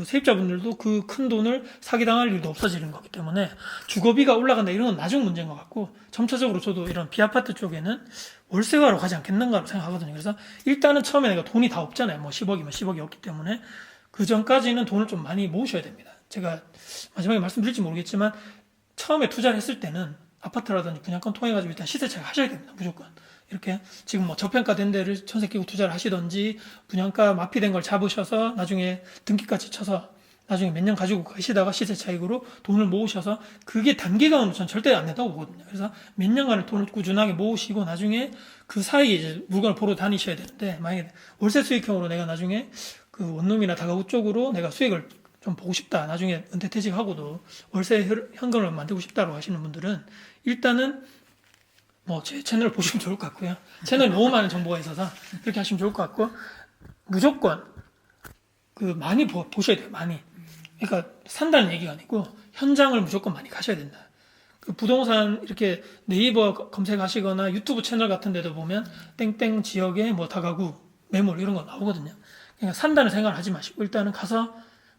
S2: 세입자분들도 그 큰 돈을 사기당할 일도 없어지는 거기 때문에 주거비가 올라간다 이런 건 나중 문제인 것 같고, 점차적으로 저도 이런 비아파트 쪽에는 월세화로 가지 않겠는가로 생각하거든요. 그래서 일단은 처음에 내가 돈이 다 없잖아요. 뭐 10억이면 10억이 없기 때문에 그 전까지는 돈을 좀 많이 모으셔야 됩니다. 제가 마지막에 말씀드릴지 모르겠지만 처음에 투자를 했을 때는 아파트라든지 분양권 통해가지고 일단 시세차익 하셔야 됩니다. 무조건. 이렇게 지금 뭐 저평가된 데를 전세 끼고 투자를 하시던지, 분양가 마피된 걸 잡으셔서 나중에 등기까지 쳐서 나중에 몇 년 가지고 가시다가 시세 차익으로 돈을 모으셔서, 그게 단기간으로 전 절대 안 된다고 보거든요. 그래서 몇 년간을 돈을 꾸준하게 모으시고 나중에 그 사이에 이제 물건을 보러 다니셔야 되는데, 만약에 월세 수익형으로 내가 나중에 그 원룸이나 다가구 쪽으로 내가 수익을 좀 보고 싶다, 나중에 은퇴 퇴직하고도 월세 현금을 만들고 싶다고 하시는 분들은 일단은 뭐 제 채널을 보시면 좋을 것 같고요. 채널에 너무 많은 정보가 있어서 그렇게 하시면 좋을 것 같고, 무조건 많이 보셔야 돼요. 많이. 그러니까 산다는 얘기가 아니고 현장을 무조건 많이 가셔야 된다. 그 부동산 이렇게 네이버 검색하시거나 유튜브 채널 같은 데도 보면 땡땡 지역에 뭐 다가구 매물 이런 거 나오거든요. 그러니까 산다는 생각을 하지 마시고 일단은 가서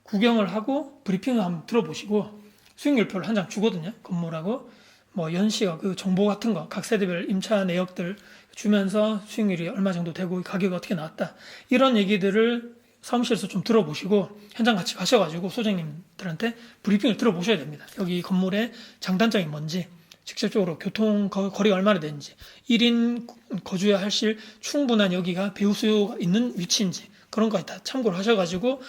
S2: 구경을 하고 브리핑을 한번 들어보시고, 수익률표를 한 장 주거든요. 건물하고 뭐 연시가 그 정보 같은 거 각 세대별 임차 내역들 주면서 수익률이 얼마 정도 되고 가격이 어떻게 나왔다, 이런 얘기들을 사무실에서 좀 들어보시고 현장 같이 가셔가지고 소장님들한테 브리핑을 들어보셔야 됩니다. 여기 건물의 장단점이 뭔지, 직접적으로 교통 거리가 얼마나 되는지, 1인 거주해야 하실 충분한 여기가 배우 수요가 있는 위치인지, 그런 거까지 다 참고를 하셔가지고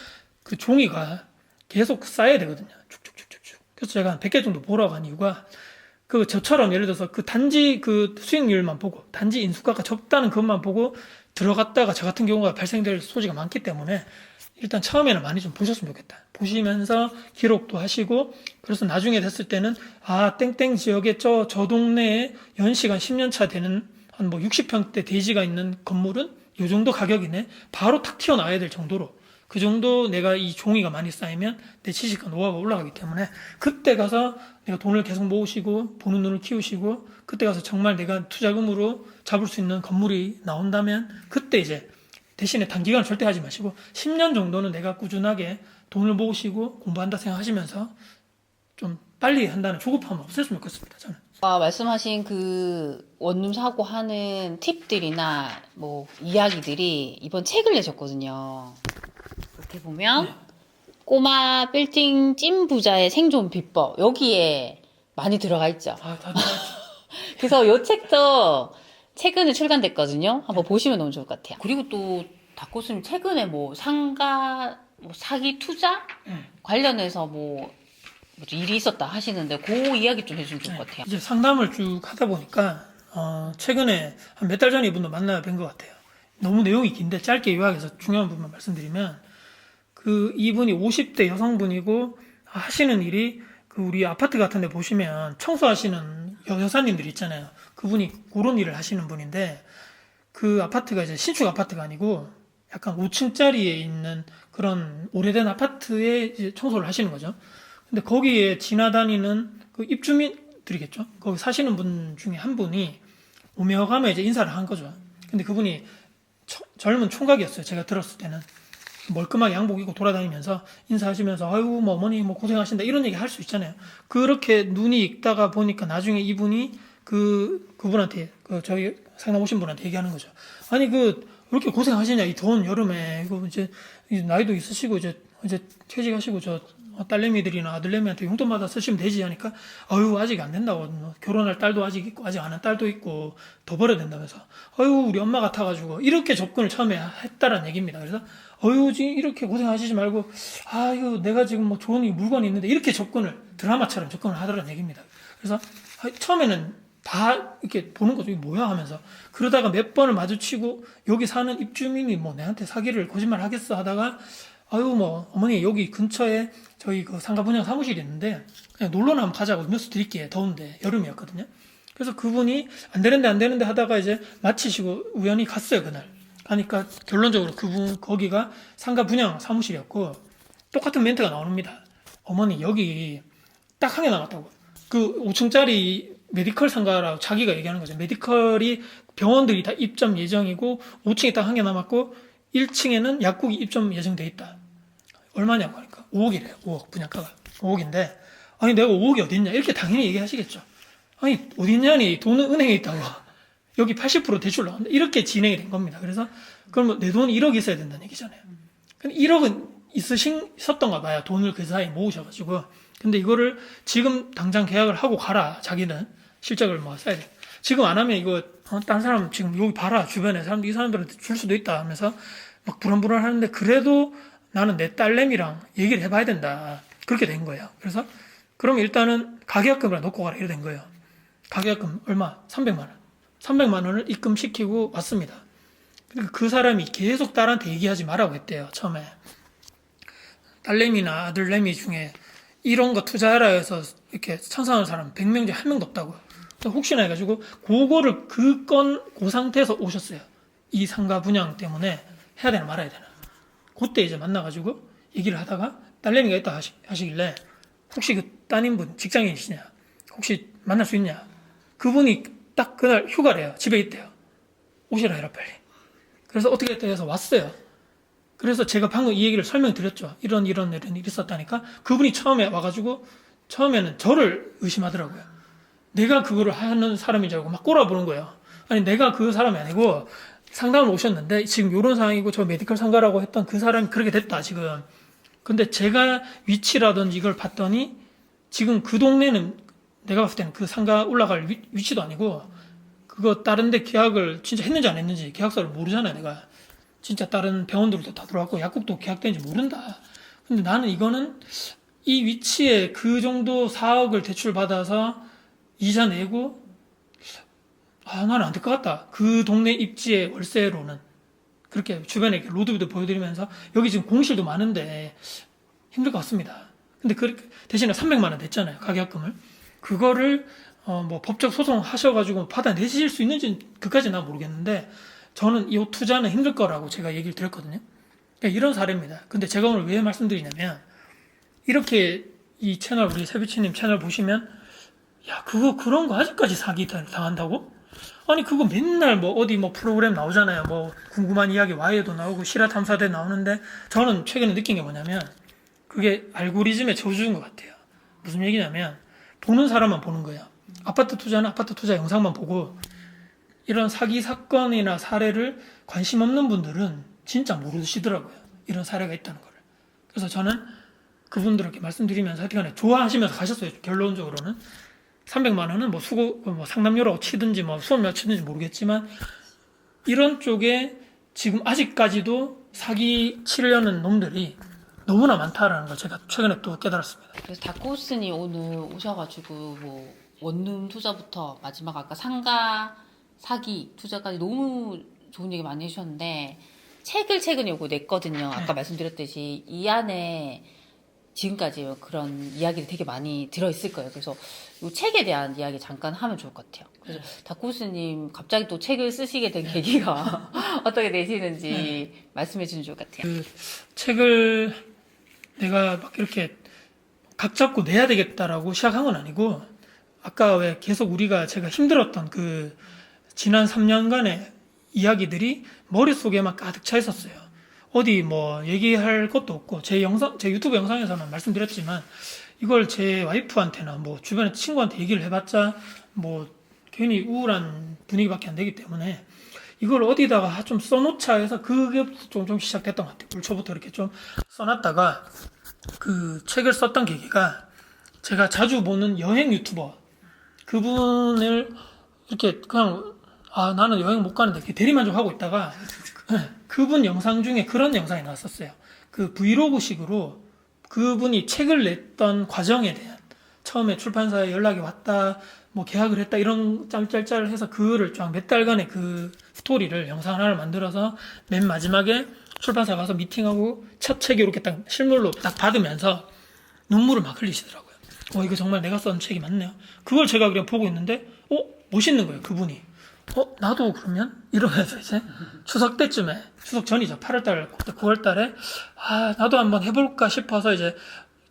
S2: 그 종이가 계속 쌓여야 되거든요. 쭉쭉쭉쭉쭉. 그래서 제가 한 100개 정도 보라고 한 이유가, 저처럼 예를 들어서 그 단지 그 수익률만 보고, 단지 인수가가 적다는 것만 보고 들어갔다가 저 같은 경우가 발생될 소지가 많기 때문에 일단 처음에는 많이 좀 보셨으면 좋겠다. 보시면서 기록도 하시고, 그래서 나중에 됐을 때는, 땡땡 지역에 저 동네에 연식한 10년 차 되는 한 뭐 60평대 대지가 있는 건물은 요 정도 가격이네. 바로 탁 튀어나와야 될 정도로. 그 정도 내가 이 종이가 많이 쌓이면 내 지식과 노하우가 올라가기 때문에 그때 가서 내가 돈을 계속 모으시고 보는 눈을 키우시고 그때 가서 정말 내가 투자금으로 잡을 수 있는 건물이 나온다면 그때 이제 대신에 단기간을 절대 하지 마시고 10년 정도는 내가 꾸준하게 돈을 모으시고 공부한다 생각하시면서 좀 빨리 한다는 조급함은 없었으면 좋겠습니다. 저는.
S1: 말씀하신 그 원룸 사고 하는 팁들이나 뭐 이야기들이 이번 책을 내셨거든요. 이렇게 보면
S2: 네.
S1: 꼬마 빌딩 찐 부자의 생존 비법 여기에 많이 들어가 있죠.
S2: 다
S1: 그래서 이 책도 최근에 출간됐거든요. 한번 보시면 너무 좋을 것 같아요. 그리고 또 닥코스님 최근에 뭐 상가 뭐 사기 투자 관련해서 뭐 일이 있었다 하시는데 그 이야기 좀 해주면 좋을 것 같아요.
S2: 이제 상담을 쭉 하다 보니까 최근에 한 몇 달 전에 이분도 만나 뵌 것 같아요. 너무 내용이 긴데 짧게 요약해서 중요한 부분만 말씀드리면 이분이 50대 여성분이고 하시는 일이 우리 아파트 같은 데 보시면 청소하시는 여사님들 있잖아요. 그분이 그런 일을 하시는 분인데 그 아파트가 이제 신축 아파트가 아니고 약간 5층짜리에 있는 그런 오래된 아파트에 이제 청소를 하시는 거죠. 근데 거기에 지나다니는 그 입주민들이겠죠. 거기 사시는 분 중에 한 분이 오며가며 이제 인사를 한 거죠. 근데 그분이 젊은 총각이었어요. 제가 들었을 때는. 멀끔하게 양복 입고 돌아다니면서 인사하시면서 아이고 뭐 어머니 뭐 고생하신다 이런 얘기 할 수 있잖아요. 그렇게 눈이 익다가 보니까 나중에 이분이 그분한테 저희 상담 오신 분한테 얘기하는 거죠. 아니 왜 이렇게 고생하시냐 이 더운 여름에 이거 이제 나이도 있으시고 이제 퇴직하시고 저 딸내미들이나 아들내미한테 용돈 받아 쓰시면 되지 하니까 아유 아직 안 된다고 결혼할 딸도 아직 있고 아직 안 한 딸도 있고 더 벌어야 된다면서 아유 우리 엄마 같아가지고 이렇게 접근을 처음에 했다라는 얘기입니다. 그래서 어유 지금 이렇게 고생하시지 말고 이거 내가 지금 뭐 좋은 물건이 있는데 이렇게 접근을 드라마처럼 접근을 하더라는 얘기입니다. 그래서 처음에는 다 이렇게 보는 거죠. 이게 뭐야 하면서 그러다가 몇 번을 마주치고 여기 사는 입주민이 뭐 내한테 사기를 거짓말 하겠어 하다가 아유 뭐 어머니 여기 근처에 저희 그 상가 분양 사무실이 있는데 그냥 놀러나 한번 가자고 음료수 드릴게요. 더운데 여름이었거든요. 그래서 그분이 안 되는데 하다가 이제 마치시고 우연히 갔어요. 그날 가니까 결론적으로 그분 거기가 상가 분양 사무실이었고 똑같은 멘트가 나옵니다. 어머니 여기 딱 한 개 남았다고. 그 5층짜리 메디컬 상가라고 자기가 얘기하는 거죠. 메디컬이 병원들이 다 입점 예정이고 5층에 딱 한 개 남았고 1층에는 약국이 입점 예정돼 있다. 얼마냐고 하니까 5억이래요. 5억 분양가가 5억인데 아니 내가 5억이 어디 있냐 이렇게 당연히 얘기하시겠죠. 아니 어디 있냐니 돈은 은행에 있다고 여기 80% 대출 나온다 이렇게 진행이 된 겁니다. 그래서 그러면 내 돈이 1억 있어야 된다는 얘기잖아요. 근데 1억은 있었던가 봐요. 돈을 그 사이에 모으셔가지고 근데 이거를 지금 당장 계약을 하고 가라. 자기는 실적을 뭐 써야 돼. 지금 안 하면 이거 딴 사람 지금 여기 봐라. 주변에 사람들 이 사람들한테 줄 수도 있다 하면서 막 불안불안하는데 그래도 나는 내 딸내미랑 얘기를 해봐야 된다. 그렇게 된 거예요. 그래서 그럼 일단은 가계약금을 놓고 가라 이래 된 거예요. 가계약금 얼마? 300만 원. 300만 원을 입금시키고 왔습니다. 그러니까 그 사람이 계속 딸한테 얘기하지 말라고 했대요. 처음에. 딸내미나 아들내미 중에 이런 거 투자하라 해서 이렇게 찬성하는 사람 100명 중에 한 명도 없다고요. 혹시나 해가지고 그거를 그 상태에서 오셨어요. 이 상가 분양 때문에 해야 되나 말아야 되나. 그때 이제 만나가지고 얘기를 하다가 딸내미가 있다 하시길래 혹시 그 따님분 직장인이시냐? 혹시 만날 수 있냐? 그분이 딱 그날 휴가래요. 집에 있대요. 오시라 해라 빨리. 그래서 어떻게 했다 해서 왔어요. 그래서 제가 방금 이 얘기를 설명드렸죠. 이런 일이 있었다니까. 그분이 처음에 와가지고 처음에는 저를 의심하더라고요. 내가 그거를 하는 사람인 줄 알고 막 꼬라보는 거예요. 아니 내가 그 사람이 아니고 상담을 오셨는데 지금 이런 상황이고 저 메디컬 상가라고 했던 그 사람이 그렇게 됐다 지금. 근데 제가 위치라든지 이걸 봤더니 지금 그 동네는 내가 봤을 때는 그 상가 올라갈 위치도 아니고 그거 다른 데 계약을 진짜 했는지 안 했는지 계약서를 모르잖아요 내가. 진짜 다른 병원들도 다 들어왔고 약국도 계약된지 모른다. 근데 나는 이거는 이 위치에 그 정도 4억을 대출받아서 이자 내고 나는 안 될 것 같다. 그 동네 입지의 월세로는 그렇게 주변에 이렇게 로드뷰도 보여드리면서 여기 지금 공실도 많은데 힘들 것 같습니다. 근데 그 대신에 300만 원 냈잖아요. 가계약금을. 그거를 뭐 법적 소송 하셔가지고 받아내실 수 있는지 그까지는 난 모르겠는데 저는 이 투자는 힘들 거라고 제가 얘기를 드렸거든요. 그러니까 이런 사례입니다. 근데 제가 오늘 왜 말씀드리냐면 이렇게 이 채널 우리 세비치님 채널 보시면 야 그거 그런 거 아직까지 사기 당한다고? 아니 그거 맨날 뭐 어디 뭐 프로그램 나오잖아요. 뭐 궁금한 이야기 와이에도 나오고 실화탐사대 나오는데 저는 최근에 느낀 게 뭐냐면 그게 알고리즘의 저주인 것 같아요. 무슨 얘기냐면 보는 사람만 보는 거예요. 아파트 투자는 아파트 투자 영상만 보고 이런 사기 사건이나 사례를 관심 없는 분들은 진짜 모르시더라고요. 이런 사례가 있다는 걸. 그래서 저는 그분들에게 말씀드리면서 하여튼간에 좋아하시면서 가셨어요. 결론적으로는 300만 원은 뭐 뭐 상담료라고 치든지 뭐 수업료 치든지 모르겠지만 이런 쪽에 지금 아직까지도 사기 치려는 놈들이 너무나 많다라는 걸 제가 최근에 또 깨달았습니다.
S1: 그래서 다코스님 오늘 오셔가지고 뭐 원룸 투자부터 마지막 아까 상가 사기 투자까지 너무 좋은 얘기 많이 해주셨는데 책을 최근에 요거 냈거든요. 아까 말씀드렸듯이 이 안에 지금까지 그런 이야기들이 되게 많이 들어있을 거예요. 그래서 이 책에 대한 이야기 잠깐 하면 좋을 것 같아요. 그래서 다코스님 갑자기 또 책을 쓰시게 된 계기가 어떻게 되시는지 말씀해 주시면 좋을 것 같아요.
S2: 그 책을 내가 막 이렇게 각 잡고 내야 되겠다라고 시작한 건 아니고 아까 왜 계속 제가 힘들었던 그 지난 3년간의 이야기들이 머릿속에만 가득 차 있었어요. 어디 뭐 얘기할 것도 없고 제 유튜브 영상에서는 말씀드렸지만 이걸 제 와이프한테나 뭐 주변에 친구한테 얘기를 해봤자 뭐 괜히 우울한 분위기밖에 안 되기 때문에 이걸 어디다가 좀 써놓자 해서 그게 좀 시작됐던 것 같아요. 불초부터 이렇게 좀 써놨다가 그 책을 썼던 계기가 제가 자주 보는 여행 유튜버 그분을 이렇게 그냥 나는 여행 못 가는데 이렇게 대리만족하고 있다가 그분 영상 중에 그런 영상이 나왔었어요. 그 브이로그식으로 그분이 책을 냈던 과정에 대한 처음에 출판사에 연락이 왔다 뭐 계약을 했다 이런 짤짤짤 해서 그거를 쫙 몇 달간의 그 스토리를 영상 하나를 만들어서 맨 마지막에 출판사 가서 미팅하고 첫 책이 이렇게 딱 실물로 딱 받으면서 눈물을 막 흘리시더라고요. 이거 정말 내가 쓴 책이 맞네요. 그걸 제가 그냥 보고 있는데 멋있는 거예요. 그분이. 나도 그러면? 이러면서 이제 추석 때쯤에, 추석 전이죠. 8월달, 9월달에, 나도 한번 해볼까 싶어서 이제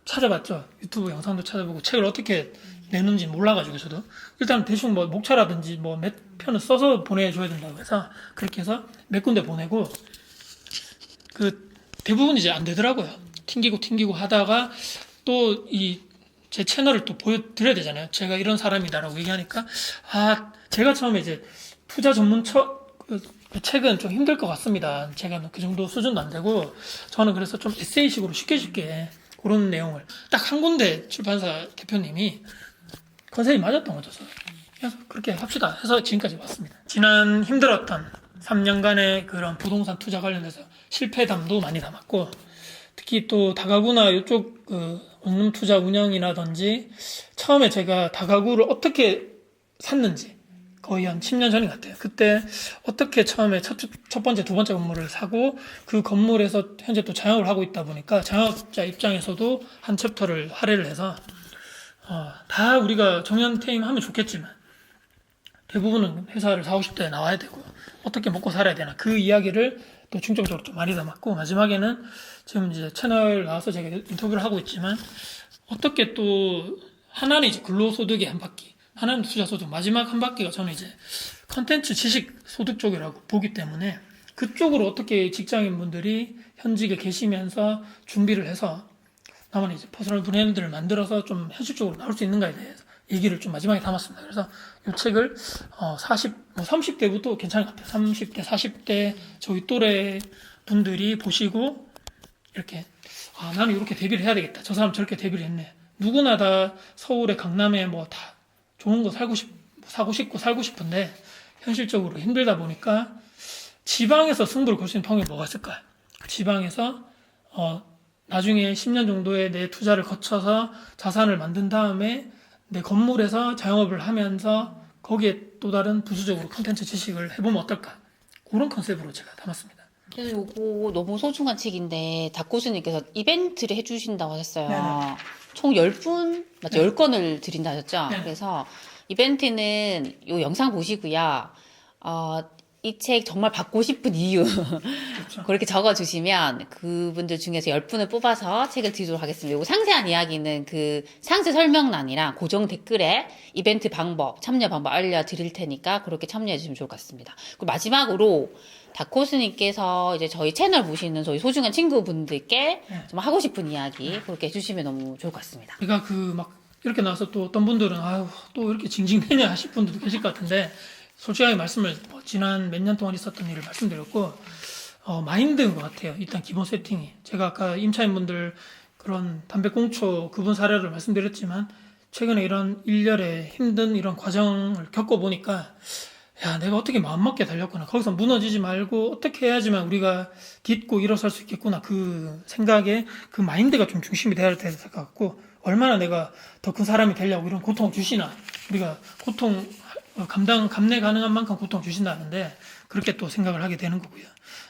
S2: 찾아봤죠. 유튜브 영상도 찾아보고 책을 어떻게 내는지 몰라가지고 저도. 일단 대충 뭐 목차라든지 뭐 몇 편을 써서 보내줘야 된다고 해서 그렇게 해서 몇 군데 보내고 그 대부분 이제 안 되더라고요. 튕기고 하다가 또 제 채널을 또 보여드려야 되잖아요. 제가 이런 사람이다라고 얘기하니까 제가 처음에 이제 투자 전문 그 책은 좀 힘들 것 같습니다. 제가 그 정도 수준도 안 되고 저는 그래서 좀 에세이식으로 쉽게 그런 내용을 딱 한 군데 출판사 대표님이 컨셉이 맞았던 거죠. 그래서 그렇게 합시다 해서 지금까지 왔습니다. 지난 힘들었던 3년간의 그런 부동산 투자 관련해서 실패담도 많이 담았고 특히 또 다가구나 이쪽 원룸 투자 운영이라든지 처음에 제가 다가구를 어떻게 샀는지 거의 한 10년 전인 것 같아요. 그때 어떻게 처음에 첫 번째, 두 번째 건물을 사고 그 건물에서 현재 또 자영업을 하고 있다 보니까 자영업자 입장에서도 한 챕터를 할애를 해서 다 우리가 정년퇴임 하면 좋겠지만 대부분은 회사를 40, 50대에 나와야 되고 어떻게 먹고 살아야 되나 그 이야기를 또 중점적으로 좀 많이 담았고 마지막에는 지금 이제 채널 나와서 제가 인터뷰를 하고 있지만 어떻게 또 하나는 이제 근로소득의 한 바퀴 하나는 투자소득 마지막 한 바퀴가 저는 이제 컨텐츠 지식 소득 쪽이라고 보기 때문에 그쪽으로 어떻게 직장인분들이 현직에 계시면서 준비를 해서 나만 이제 퍼스널 브랜드를 만들어서 좀 현실적으로 나올 수 있는가에 대해서 얘기를 좀 마지막에 담았습니다. 그래서 이 책을 30대부터 괜찮은 것 같아요. 30대, 40대 저희 또래 분들이 보시고 이렇게 나는 이렇게 데뷔를 해야 되겠다. 저 사람 저렇게 데뷔를 했네. 누구나 다 서울에 강남에 뭐 다 좋은 거 사고 싶고 살고 싶은데 현실적으로 힘들다 보니까 지방에서 승부를 걸 수 있는 방법이 뭐가 있을까요? 지방에서 나중에 10년 정도의 내 투자를 거쳐서 자산을 만든 다음에 내 건물에서 자영업을 하면서 거기에 또 다른 부수적으로 콘텐츠 지식을 해보면 어떨까? 그런 컨셉으로 제가 담았습니다.
S1: 그래서 요거 너무 소중한 책인데 닥고수님께서 이벤트를 해주신다고 하셨어요.
S2: 네네.
S1: 총 10분, 맞죠?
S2: 네.
S1: 10건을 드린다 하셨죠?
S2: 네네.
S1: 그래서 이벤트는 요 영상 보시고요. 이 책 정말 받고 싶은 이유
S2: 그렇죠.
S1: 그렇게 적어주시면 그분들 중에서 10분을 뽑아서 책을 드리도록 하겠습니다. 요거 상세한 이야기는 그 상세 설명란이랑 고정 댓글에 이벤트 방법, 참여 방법 알려드릴 테니까 그렇게 참여해주시면 좋을 것 같습니다. 그리고 마지막으로 다코스님께서 이제 저희 채널 보시는 저희 소중한 친구분들께
S2: 네.
S1: 좀 하고 싶은 이야기 그렇게 해주시면 너무 좋을 것 같습니다.
S2: 우리가 그 막 이렇게 나와서 또 어떤 분들은 아유 또 이렇게 징징대냐 하실 분들도 계실 것 같은데 솔직하게 말씀을 뭐 지난 몇 년 동안 있었던 일을 말씀드렸고 마인드인 것 같아요. 일단 기본 세팅이 제가 아까 임차인분들 그런 담배꽁초 그분 사례를 말씀드렸지만 최근에 이런 일렬의 힘든 이런 과정을 겪어보니까 야 내가 어떻게 마음먹게 달렸구나 거기서 무너지지 말고 어떻게 해야지만 우리가 딛고 일어설 수 있겠구나 그 생각에 그 마인드가 좀 중심이 돼야 될 것 같고 얼마나 내가 더 큰 사람이 되려고 이런 고통을 주시나 우리가 고통 감내 가능한 만큼 고통 주신다는데 그렇게 또 생각을 하게 되는 거고요.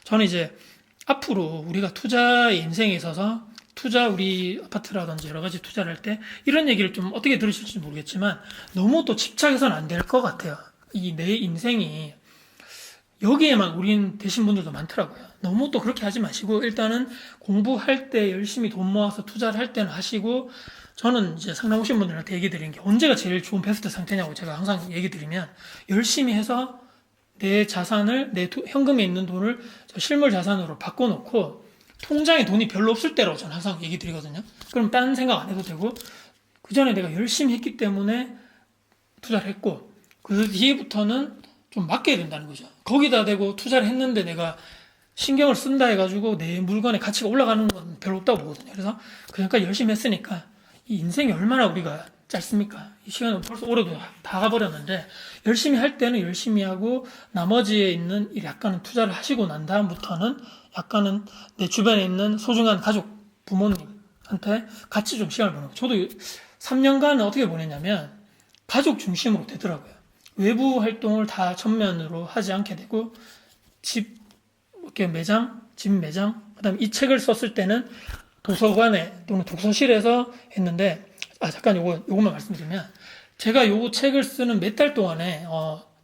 S2: 저는 이제 앞으로 우리가 투자의 인생에 있어서 우리 아파트라든지 여러 가지 투자를 할 때 이런 얘기를 좀 어떻게 들으실지 모르겠지만 너무 또 집착해서는 안 될 것 같아요. 이 내 인생이 여기에만 우린 되신 분들도 많더라고요. 너무 또 그렇게 하지 마시고 일단은 공부할 때 열심히 돈 모아서 투자를 할 때는 하시고 저는 이제 상담 오신 분들한테 얘기 드리는 게 언제가 제일 좋은 베스트 상태냐고 제가 항상 얘기 드리면 열심히 해서 내 자산을 현금에 있는 돈을 저 실물 자산으로 바꿔놓고 통장에 돈이 별로 없을 때라고 저는 항상 얘기 드리거든요. 그럼 딴 생각 안 해도 되고 그 전에 내가 열심히 했기 때문에 투자를 했고 그 뒤부터는 좀 맡겨야 된다는 거죠. 거기다 대고 투자를 했는데 내가 신경을 쓴다 해가지고 내 물건의 가치가 올라가는 건 별로 없다고 보거든요. 그래서 그러니까 열심히 했으니까 이 인생이 얼마나 우리가 짧습니까? 이 시간은 벌써 올해도 다 가버렸는데 열심히 할 때는 열심히 하고 나머지에 있는 약간은 투자를 하시고 난 다음부터는 약간은 내 주변에 있는 소중한 가족, 부모님한테 같이 좀 시간을 보내고 저도 3년간은 어떻게 보냈냐면 가족 중심으로 되더라고요. 외부 활동을 다 전면으로 하지 않게 되고 집 매장, 그다음에 이 책을 썼을 때는 도서관에 또는 독서실에서 했는데 잠깐 요것만 말씀드리면 제가 요 책을 쓰는 몇 달 동안에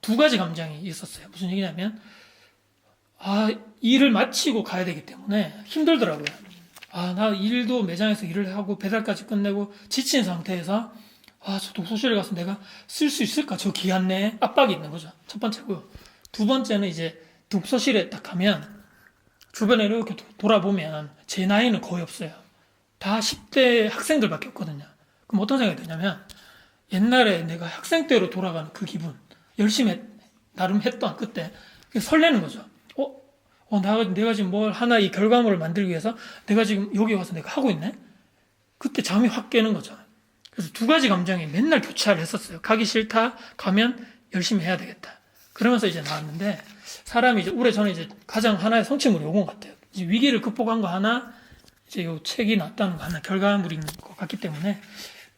S2: 두 가지 감정이 있었어요. 무슨 얘기냐면 일을 마치고 가야 되기 때문에 힘들더라고요. 나 일도 매장에서 일을 하고 배달까지 끝내고 지친 상태에서 저 독서실에 가서 내가 쓸 수 있을까? 저 기간 내에 압박이 있는 거죠. 첫 번째고 두 번째는 이제 독서실에 딱 가면 주변에 이렇게 돌아보면 제 나이는 거의 없어요. 다 10대 학생들밖에 없거든요. 그럼 어떤 생각이 드냐면 옛날에 내가 학생 때로 돌아가는 그 기분 열심히 나름 했던 그때 설레는 거죠. 내가 지금 뭘 하나 이 결과물을 만들기 위해서 내가 지금 여기 와서 내가 하고 있네? 그때 잠이 확 깨는 거죠. 그래서 두 가지 감정이 맨날 교차를 했었어요. 가기 싫다, 가면 열심히 해야 되겠다. 그러면서 이제 나왔는데 사람이 이제 올해 저는 이제 가장 하나의 성취물이 요건 같아요. 이제 위기를 극복한 거 하나, 이제 요 책이 났다는 거 하나 결과물인 것 같기 때문에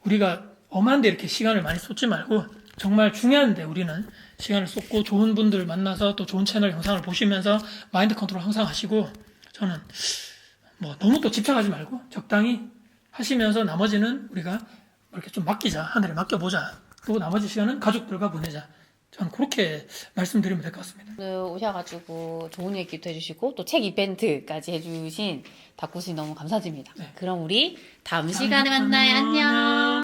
S2: 우리가 엄한데 이렇게 시간을 많이 쏟지 말고 정말 중요한데 우리는 시간을 쏟고 좋은 분들 만나서 또 좋은 채널 영상을 보시면서 마인드 컨트롤 항상 하시고 저는 뭐 너무 또 집착하지 말고 적당히 하시면서 나머지는 우리가 이렇게 좀 맡기자. 하늘에 맡겨보자. 그리고 나머지 시간은 가족들과 보내자. 저는 그렇게 말씀드리면 될 것 같습니다.
S1: 오셔가지고 좋은 얘기도 해주시고 또 책 이벤트까지 해주신 닥구스님 너무 감사드립니다.
S2: 네.
S1: 그럼 우리 다음 시간에 만나요. 안녕.